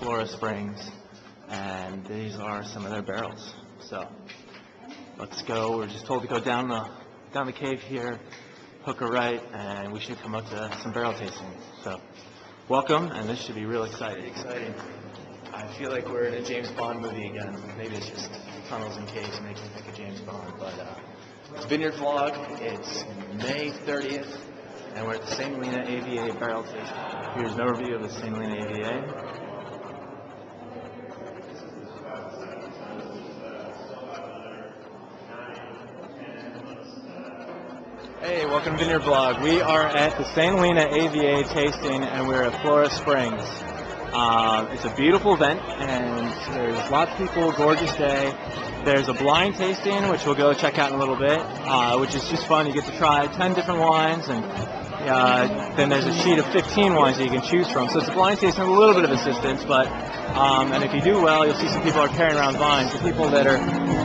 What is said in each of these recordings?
Flora Springs, and these are some of their barrels. So let's go. We're just told to go down the cave here, hook a right, and we should come up to some barrel tasting. So welcome, and this should be real exciting. Exciting. I feel like we're in a James Bond movie again. Maybe it's just tunnels and caves making me think of James Bond, but it's Vineyard Vlog. It's May 30th, and we're at the Helena AVA barrel tasting. Here's an overview of the Helena AVA. Hey, welcome to Vineyard Vlog. We are at the Helena AVA Tasting, and we're at Flora Springs. It's a beautiful event, and there's lots of people, gorgeous day. There's a blind tasting, which we'll go check out in a little bit, which is just fun. You get to try 10 different wines, and then there's a sheet of 15 wines that you can choose from. So it's a blind tasting with a little bit of assistance, but and if you do well, you'll see some people are carrying around vines. The people that are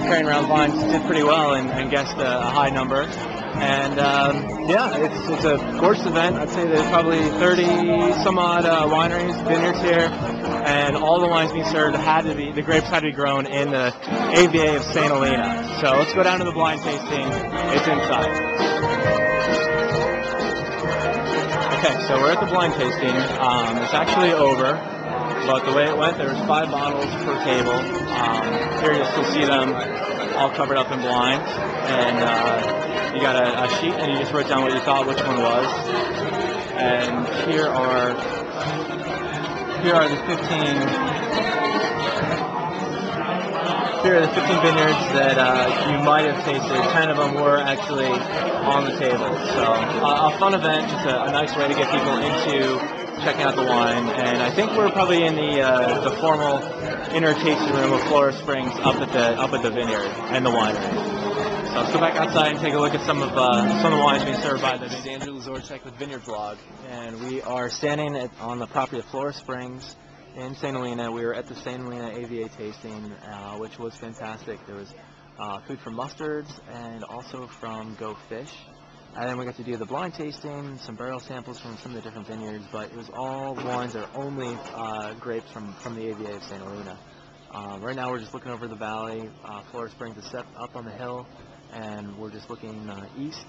carrying around vines did pretty well and guessed a high number. And yeah, it's a gorgeous event. I'd say there's probably 30 some odd wineries, vineyards here, and all the wines being served the grapes had to be grown in the AVA of St. Helena. So let's go down to the blind tasting. It's inside. Okay, so we're at the blind tasting. It's actually over, but the way it went, there was 5 bottles per table. Here you'll still see them all covered up in blinds, and you got a sheet, and you just wrote down what you thought which one was. And here are the 15. Here are the 15 vineyards that you might have tasted. 10 of them were actually on the table. So a fun event, just a nice way to get people into checking out the wine. And I think we're probably in the formal inner tasting room of Flora Springs up at the vineyard and the winery. So let's go back outside and take a look at some of the wines being served by the Andrew Lazorchek with Vineyard Vlog. And we are standing on the property of Flora Springs in St. Helena. We were at the St. Helena AVA tasting, which was fantastic. There was food from Mustards and also from Go Fish. And then we got to do the blind tasting, some barrel samples from some of the different vineyards, but it was all wines that are only grapes from the AVA of St. Helena. Right now we're just looking over the valley. Flora Springs is set up on the hill, and we're just looking east.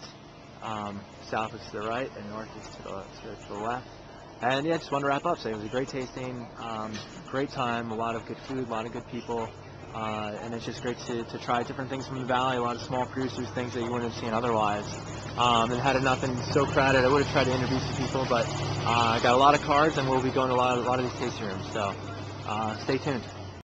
South is to the right, and north is to the left. And yeah, just want to wrap up. So it was a great tasting, great time, a lot of good food, a lot of good people, and it's just great to try different things from the valley. A lot of small producers, things that you wouldn't have seen otherwise. And had it not been so crowded, I would have tried to introduce the people, but I got a lot of cards, and we'll be going to a lot of these tasting rooms. So stay tuned.